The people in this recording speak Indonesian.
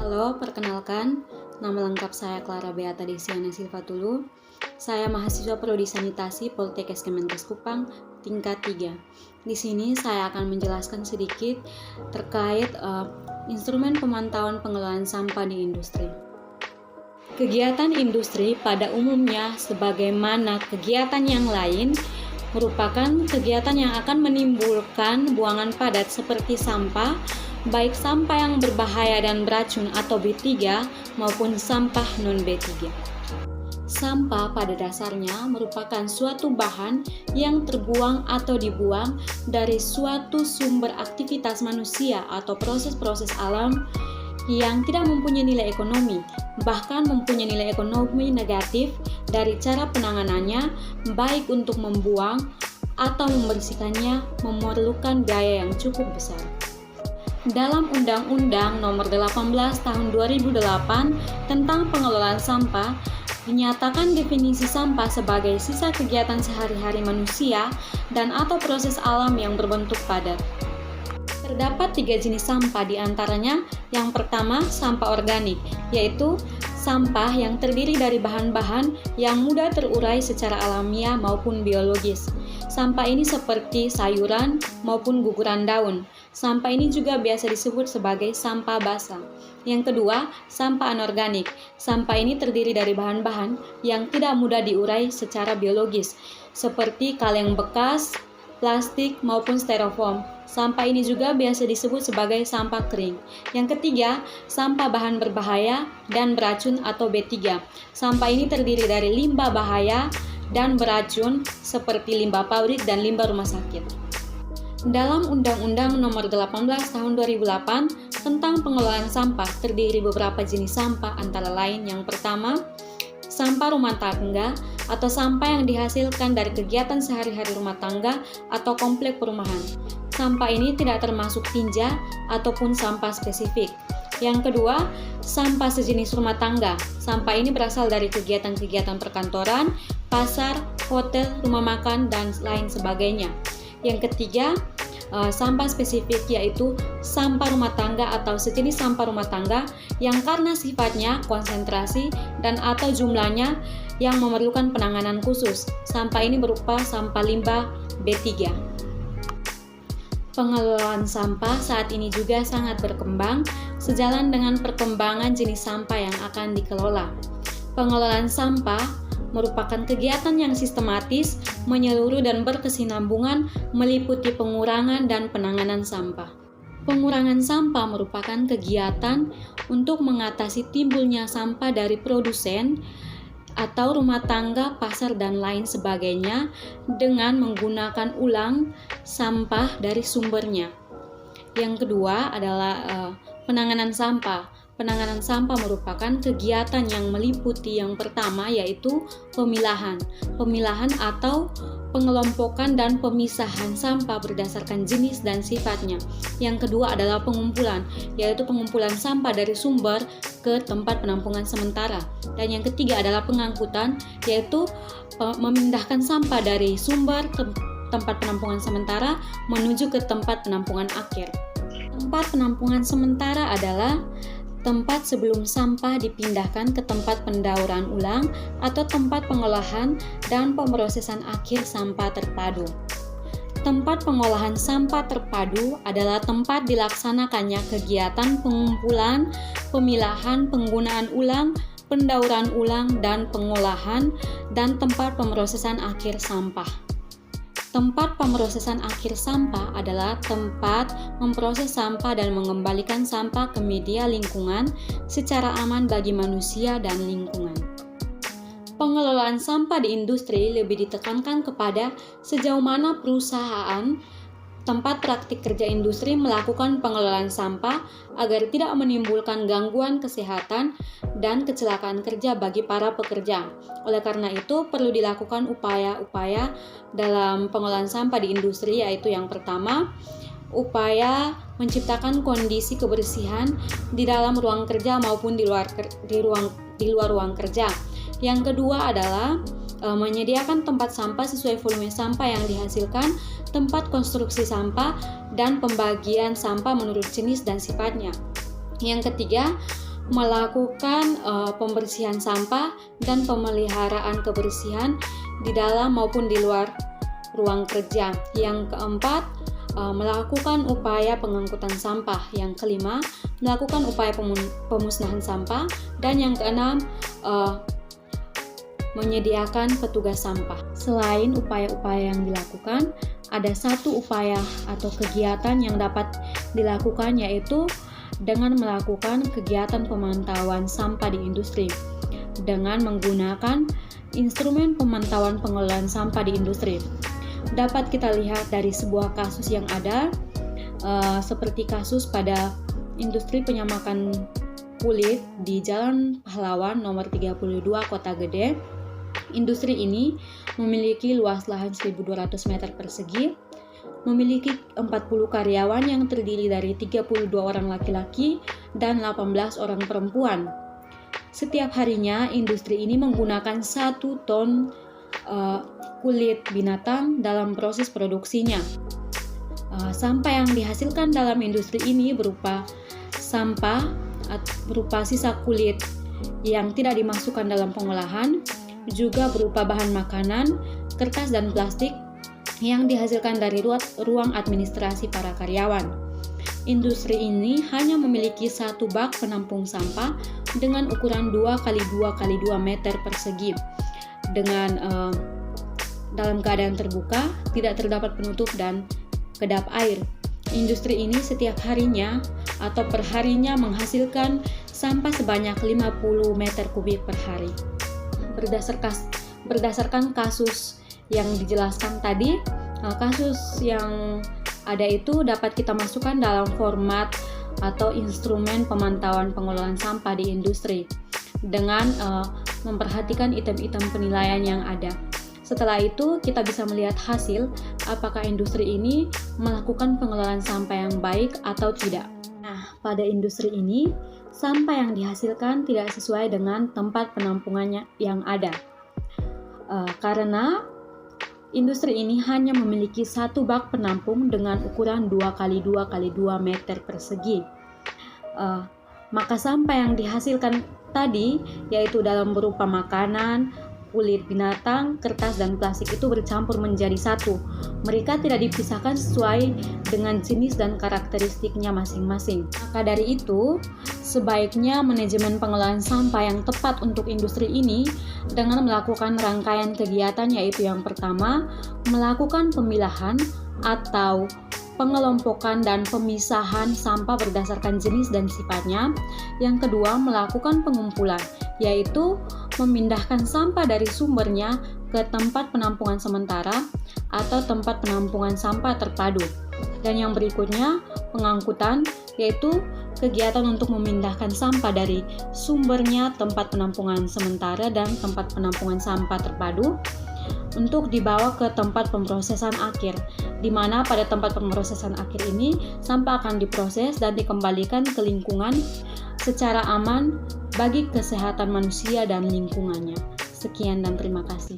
Halo, perkenalkan, nama lengkap saya Clara Beata Desiana Silvatulu. Saya mahasiswa Prodi Sanitasi Poltekkes Kemenkes Kupang, tingkat 3. Di sini saya akan menjelaskan sedikit terkait instrumen pemantauan pengelolaan sampah di industri. Kegiatan industri pada umumnya sebagaimana kegiatan yang lain merupakan kegiatan yang akan menimbulkan buangan padat seperti sampah, baik sampah yang berbahaya dan beracun atau B3 maupun sampah non-B3. Sampah pada dasarnya merupakan suatu bahan yang terbuang atau dibuang dari suatu sumber aktivitas manusia atau proses-proses alam yang tidak mempunyai nilai ekonomi, bahkan mempunyai nilai ekonomi negatif dari cara penanganannya, baik untuk membuang atau membersihkannya memerlukan biaya yang cukup besar. Dalam Undang-Undang Nomor 18 Tahun 2008 tentang pengelolaan sampah, dinyatakan definisi sampah sebagai sisa kegiatan sehari-hari manusia dan atau proses alam yang berbentuk padat. Terdapat 3 jenis sampah, diantaranya yang pertama sampah organik, yaitu sampah yang terdiri dari bahan-bahan yang mudah terurai secara alamiah maupun biologis. Sampah ini seperti sayuran maupun guguran daun. Sampah ini juga biasa disebut sebagai sampah basah. Yang kedua, sampah anorganik. Sampah ini terdiri dari bahan-bahan yang tidak mudah diurai secara biologis, seperti kaleng bekas, plastik maupun styrofoam. Sampah ini juga biasa disebut sebagai sampah kering. Yang ketiga, sampah bahan berbahaya dan beracun atau B3. Sampah ini terdiri dari limbah bahaya dan beracun seperti limbah pabrik dan limbah rumah sakit. Dalam Undang-Undang Nomor 18 Tahun 2008 tentang pengelolaan sampah terdiri beberapa jenis sampah, antara lain yang pertama, sampah rumah tangga atau sampah yang dihasilkan dari kegiatan sehari-hari rumah tangga atau komplek perumahan. Sampah ini tidak termasuk tinja ataupun sampah spesifik. Yang kedua, sampah sejenis rumah tangga. Sampah ini berasal dari kegiatan-kegiatan perkantoran, pasar, hotel, rumah makan, dan lain sebagainya. Yang ketiga, sampah spesifik, yaitu sampah rumah tangga atau sejenis sampah rumah tangga yang karena sifatnya, konsentrasi, dan atau jumlahnya yang memerlukan penanganan khusus. Sampah ini berupa sampah limbah B3. Pengelolaan sampah saat ini juga sangat berkembang sejalan dengan perkembangan jenis sampah yang akan dikelola. Pengelolaan sampah merupakan kegiatan yang sistematis, menyeluruh dan berkesinambungan meliputi pengurangan dan penanganan sampah. Pengurangan sampah merupakan kegiatan untuk mengatasi timbulnya sampah dari produsen atau rumah tangga, pasar, dan lain sebagainya dengan menggunakan ulang sampah dari sumbernya. Yang kedua adalah penanganan sampah. Penanganan sampah merupakan kegiatan yang meliputi yang pertama yaitu pemilahan. Pemilahan atau pengelompokan dan pemisahan sampah berdasarkan jenis dan sifatnya. Yang kedua adalah pengumpulan, yaitu pengumpulan sampah dari sumber ke tempat penampungan sementara. Dan yang ketiga adalah pengangkutan, yaitu memindahkan sampah dari sumber ke tempat penampungan sementara menuju ke tempat penampungan akhir. Tempat penampungan sementara adalah tempat sebelum sampah dipindahkan ke tempat pendauran ulang atau tempat pengolahan dan pemrosesan akhir sampah terpadu. Tempat pengolahan sampah terpadu adalah tempat dilaksanakannya kegiatan pengumpulan, pemilahan, penggunaan ulang, pendauran ulang, dan pengolahan, dan tempat pemrosesan akhir sampah. Tempat pemrosesan akhir sampah adalah tempat memproses sampah dan mengembalikan sampah ke media lingkungan secara aman bagi manusia dan lingkungan. Pengelolaan sampah di industri lebih ditekankan kepada sejauh mana perusahaan tempat praktik kerja industri melakukan pengelolaan sampah agar tidak menimbulkan gangguan kesehatan dan kecelakaan kerja bagi para pekerja. Oleh karena itu, perlu dilakukan upaya-upaya dalam pengelolaan sampah di industri, yaitu yang pertama, upaya menciptakan kondisi kebersihan di dalam ruang kerja maupun di luar ruang kerja. Yang kedua adalah menyediakan tempat sampah sesuai volume sampah yang dihasilkan, tempat konstruksi sampah, dan pembagian sampah menurut jenis dan sifatnya. Yang ketiga, melakukan pembersihan sampah dan pemeliharaan kebersihan di dalam maupun di luar ruang kerja. Yang keempat, melakukan upaya pengangkutan sampah. Yang kelima, melakukan upaya pemusnahan sampah. Dan yang keenam, menyediakan petugas sampah. Selain upaya-upaya yang dilakukan, ada satu upaya atau kegiatan yang dapat dilakukan, yaitu dengan melakukan kegiatan pemantauan sampah di industri dengan menggunakan instrumen pemantauan pengelolaan sampah di industri. Dapat kita lihat dari sebuah kasus yang ada, seperti kasus pada industri penyamakan kulit di Jalan Pahlawan nomor 32 Kota Gede. Industri ini memiliki luas lahan 1.200 meter persegi, memiliki 40 karyawan yang terdiri dari 32 orang laki-laki dan 18 orang perempuan. Setiap harinya industri ini menggunakan 1 ton kulit binatang dalam proses produksinya. Sampah yang dihasilkan dalam industri ini berupa sisa kulit yang tidak dimasukkan dalam pengolahan, juga berupa bahan makanan, kertas dan plastik yang dihasilkan dari ruang administrasi para karyawan. Industri ini hanya memiliki 1 bak penampung sampah dengan ukuran 2x2x2 meter persegi dengan dalam keadaan terbuka, tidak terdapat penutup dan kedap air. Industri ini setiap harinya atau perharinya menghasilkan sampah sebanyak 50 meter kubik per hari. Berdasarkan kasus yang dijelaskan tadi, kasus yang ada itu dapat kita masukkan dalam format atau instrumen pemantauan pengelolaan sampah di industri dengan memperhatikan item-item penilaian yang ada. Setelah itu kita bisa melihat hasil apakah industri ini melakukan pengelolaan sampah yang baik atau tidak. Nah, pada industri ini sampah yang dihasilkan tidak sesuai dengan tempat penampungannya yang ada. Karena industri ini hanya memiliki 1 bak penampung dengan ukuran 2x2x2 meter persegi. Maka sampah yang dihasilkan tadi, yaitu dalam berupa makanan, kulit binatang, kertas, dan plastik itu bercampur menjadi satu. Mereka tidak dipisahkan sesuai dengan jenis dan karakteristiknya masing-masing. Maka dari itu, sebaiknya manajemen pengelolaan sampah yang tepat untuk industri ini dengan melakukan rangkaian kegiatan, yaitu yang pertama, melakukan pemilahan atau pengelompokan dan pemisahan sampah berdasarkan jenis dan sifatnya. Yang kedua, melakukan pengumpulan, yaitu memindahkan sampah dari sumbernya ke tempat penampungan sementara atau tempat penampungan sampah terpadu. Dan yang berikutnya, pengangkutan, yaitu kegiatan untuk memindahkan sampah dari sumbernya, tempat penampungan sementara dan tempat penampungan sampah terpadu untuk dibawa ke tempat pemrosesan akhir, di mana pada tempat pemrosesan akhir ini sampah akan diproses dan dikembalikan ke lingkungan secara aman bagi kesehatan manusia dan lingkungannya. Sekian dan terima kasih.